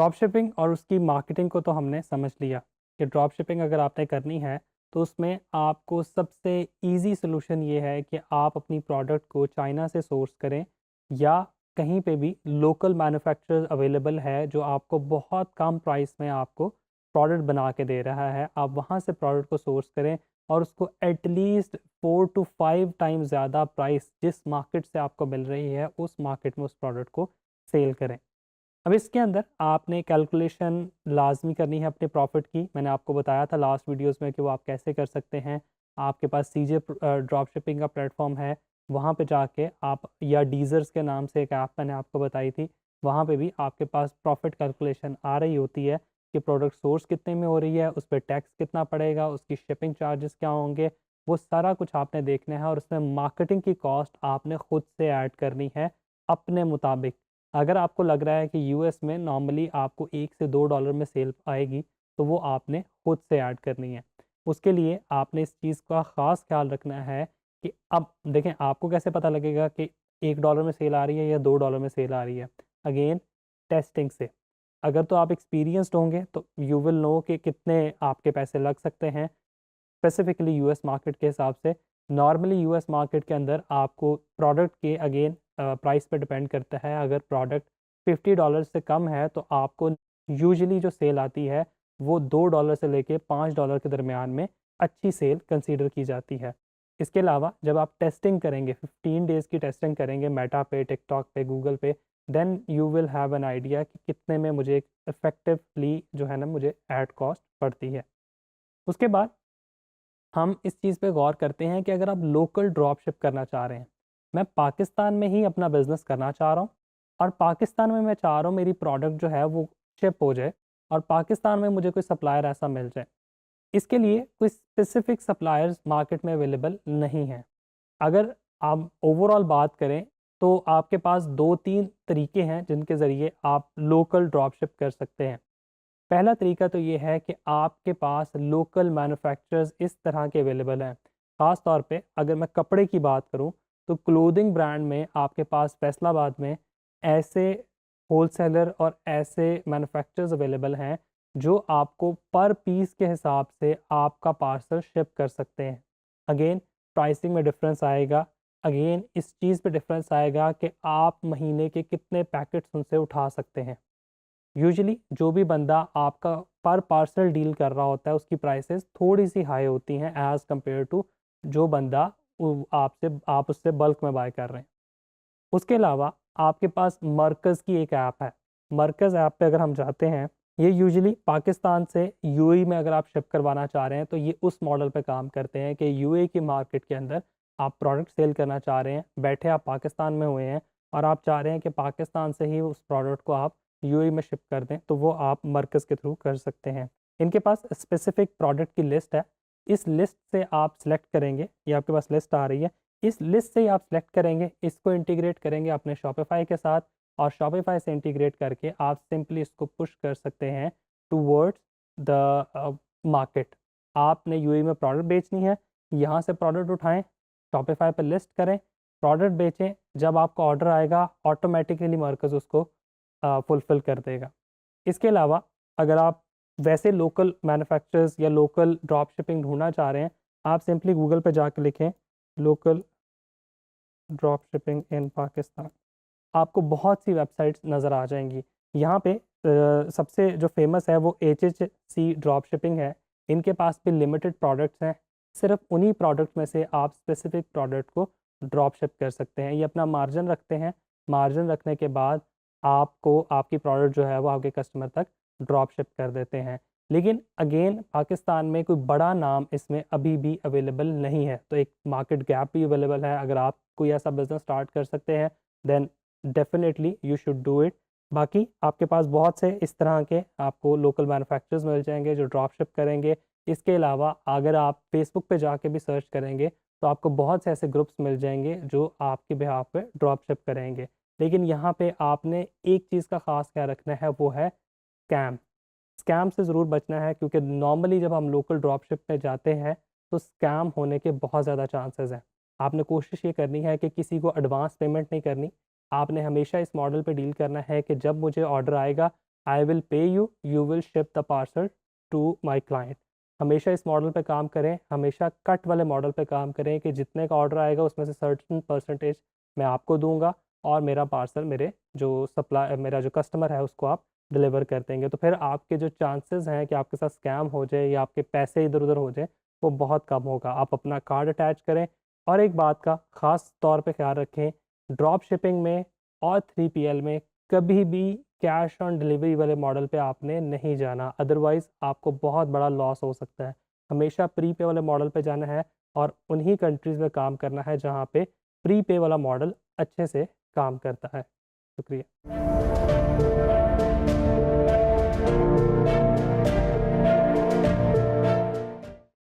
Drop shipping और उसकी marketing को तो हमने समझ लिया कि ड्रॉप शिपिंग अगर आपने करनी है तो उसमें आपको सबसे इजी सोल्यूशन ये है कि आप अपनी प्रोडक्ट को चाइना से सोर्स करें या कहीं पे भी लोकल मैन्युफैक्चरर अवेलेबल है जो आपको बहुत कम प्राइस में आपको प्रोडक्ट बना के दे रहा है। आप वहाँ से प्रोडक्ट को सोर्स करें और उसको एटलीस्ट 4 to 5 टाइम्स ज़्यादा प्राइस जिस मार्केट से आपको मिल रही है उस मार्केट में उस प्रोडक्ट को सेल करें। अब इसके अंदर आपने कैलकुलेशन लाज़मी करनी है अपने प्रॉफ़िट की। मैंने आपको बताया था लास्ट वीडियोज़ में कि वो आप कैसे कर सकते हैं। आपके पास सीजे ड्रॉप शिपिंग का प्लेटफ़ॉर्म है, वहाँ पे जाके आप या डीज़र्स के नाम से एक ऐप मैंने आपको बताई थी, वहाँ पे भी आपके पास प्रॉफ़िट कैलकुलेशन आ रही होती है कि प्रोडक्ट सोर्स कितने में हो रही है, उस पे टैक्स कितना पड़ेगा, उसकी शिपिंग चार्जेस क्या होंगे, वो सारा कुछ आपने देखना है और उसमें मार्केटिंग की कॉस्ट आपने खुद से ऐड करनी है अपने मुताबिक। अगर आपको लग रहा है कि यूएस में नॉर्मली आपको $1 से $2 में सेल आएगी, तो वो आपने खुद से ऐड करनी है। उसके लिए आपने इस चीज़ का ख़ास ख़्याल रखना है कि अब देखें आपको कैसे पता लगेगा कि $1 में सेल आ रही है या $2 में सेल आ रही है? अगेन टेस्टिंग से। अगर तो आप एक्सपीरियंस्ड होंगे तो यू विल नो कि कितने आपके पैसे लग सकते हैं स्पेसिफिकली यूएस मार्केट के हिसाब से। नॉर्मली यूएस मार्केट के अंदर आपको प्रोडक्ट के अगेन प्राइस पे डिपेंड करता है। अगर प्रोडक्ट $50 से कम है तो आपको यूजुअली जो सेल आती है वो $2 से लेके $5 के दरमियान में अच्छी सेल कंसीडर की जाती है। इसके अलावा जब आप टेस्टिंग करेंगे 15 डेज़ की टेस्टिंग करेंगे मेटा पे, टिकटॉक पे, गूगल पे, then you will have an idea कि कितने में मुझे इफ़ेक्टिवली जो है ना मुझे ऐड कॉस्ट पड़ती है। उसके बाद हम इस चीज़ पे गौर करते हैं कि अगर आप लोकल ड्रॉप शिप करना चाह रहे हैं, मैं पाकिस्तान में ही अपना बिज़नेस करना चाह रहा हूँ और पाकिस्तान में मैं चाह रहा हूँ मेरी प्रोडक्ट जो है वो शिप हो जाए और पाकिस्तान में मुझे कोई सप्लायर ऐसा मिल जाए। इसके लिए कोई स्पेसिफिक सप्लायर्स मार्केट में अवेलेबल नहीं हैं। अगर आप ओवरऑल बात करें तो आपके पास 2-3 तरीके हैं जिनके ज़रिए आप लोकल ड्रॉप शिप कर सकते हैं। पहला तरीका तो ये है कि आपके पास लोकल मैन्युफैक्चरर्स इस तरह के अवेलेबल हैं। ख़ास तौर पे अगर मैं कपड़े की बात करूँ तो क्लोथिंग ब्रांड में आपके पास फैसलाबाद में ऐसे होलसेलर और ऐसे मैन्युफैक्चरर्स अवेलेबल हैं जो आपको पर पीस के हिसाब से आपका पार्सल शिप कर सकते हैं। अगेन प्राइसिंग में डिफ़रेंस आएगा। अगेन इस चीज़ पे डिफ़रेंस आएगा कि आप महीने के कितने पैकेट्स उनसे उठा सकते हैं। यूजुअली जो भी बंदा आपका पर पार्सल डील कर रहा होता है उसकी प्राइसेस थोड़ी-सी हाई होती हैं एज़ कम्पेयर टू जो बंदा आप उससे बल्क में बाय कर रहे हैं। उसके अलावा आपके पास मरकज़ की एक ऐप है। मरकज़ ऐप पे अगर हम जाते हैं, ये यूजुअली पाकिस्तान से यूएई में अगर आप शिप करवाना चाह रहे हैं, तो ये उस मॉडल पे काम करते हैं कि यूएई की मार्केट के अंदर आप प्रोडक्ट सेल करना चाह रहे हैं, बैठे आप पाकिस्तान में हुए हैं और आप चाह रहे हैं कि पाकिस्तान से ही उस प्रोडक्ट को आप यूएई में शिप कर दें, तो वो आप मरकज़ के थ्रू कर सकते हैं। इनके पास स्पेसिफ़िक प्रोडक्ट की लिस्ट है। इस लिस्ट से आप सेलेक्ट करेंगे, ये आपके पास लिस्ट आ रही है। इस लिस्ट से ही आप सेलेक्ट करेंगे, इसको इंटीग्रेट करेंगे अपने शॉपिफ़ाई के साथ और शॉपिफ़ाई से इंटीग्रेट करके आप सिंपली इसको पुश कर सकते हैं टुवर्ड्स द मार्केट। आपने यूएई में प्रोडक्ट बेचनी है, यहाँ से प्रोडक्ट उठाएँ, शॉपिफ़ाई पे लिस्ट करें, प्रोडक्ट बेचें, जब आपका ऑर्डर आएगा ऑटोमैटिकली मरकज़ उसको फुलफ़िल कर देगा। इसके अलावा अगर आप वैसे लोकल मैन्युफैक्चरर्स या लोकल ड्रॉप शिपिंग ढूँढना चाह रहे हैं, आप सिंपली गूगल पे जाके लिखें local drop shipping in Pakistan. आपको बहुत सी वेबसाइट्स नज़र आ जाएँगी। यहाँ पे सबसे जो फ़ेमस है वो एचएचसी ड्रॉप शिपिंग है। इनके पास भी लिमिटेड प्रोडक्ट्स हैं। सिर्फ़ उन्हीं प्रोडक्ट में से आप स्पेसिफ़िक प्रोडक्ट को ड्रॉप शिप कर सकते हैं। ये अपना मार्जिन रखते हैं। मार्जिन रखने के बाद आपको आपकी प्रोडक्ट जो है वो आपके कस्टमर तक ड्रॉप शिप कर देते हैं। लेकिन अगेन पाकिस्तान में कोई बड़ा नाम इसमें अभी भी अवेलेबल नहीं है। तो एक मार्केट गैप भी अवेलेबल है। अगर आप कोई ऐसा बिज़नेस स्टार्ट कर सकते हैं then definitely you should do it. बाकी आपके पास बहुत से इस तरह के आपको लोकल मैन्युफैक्चरर्स मिल जाएँगे जो ड्रॉप शिप करेंगे। इसके अलावा अगर आप फ़ेसबुक पे जाके भी सर्च करेंगे तो आपको बहुत से ऐसे ग्रुप्स मिल जाएँगे जो आपके बिहाफ़ पे ड्रॉप शिप करेंगे। लेकिन यहाँ पे आपने एक चीज़ का ख़ास ख़्याल रखना है वो है स्कैम। स्कैम से ज़रूर बचना है क्योंकि नॉर्मली जब हम लोकल ड्रॉप शिप पे जाते हैं तो स्कैम होने के बहुत ज़्यादा चांसेस हैं। आपने कोशिश ये करनी है कि किसी को एडवांस पेमेंट नहीं करनी। आपने हमेशा इस मॉडल पे डील करना है कि जब मुझे ऑर्डर आएगा I will pay you, you will ship the parcel to my client. हमेशा इस मॉडल पे काम करें, हमेशा कट वाले मॉडल पे काम करें कि जितने का ऑर्डर आएगा उसमें से सर्टेन परसेंटेज मैं आपको दूंगा और मेरा पार्सल मेरे मेरा जो कस्टमर है उसको आप डिलीवर कर देंगे। तो फिर आपके जो चांसेस हैं कि आपके साथ स्कैम हो जाए या आपके पैसे इधर-उधर हो जाएँ, वो बहुत कम होगा। आप अपना कार्ड अटैच करें और एक बात का ख़ास तौर पे ख़्याल रखें, ड्रॉप शिपिंग में और 3PL में कभी भी कैश ऑन डिलीवरी वाले मॉडल पे आपने नहीं जाना, अदरवाइज़ आपको बहुत बड़ा लॉस हो सकता है। हमेशा प्रीपे वाले मॉडल पे जाना है और उन्हीं कंट्रीज़ में काम करना है जहाँ पे प्रीपे वाला मॉडल अच्छे से काम करता है। शुक्रिया।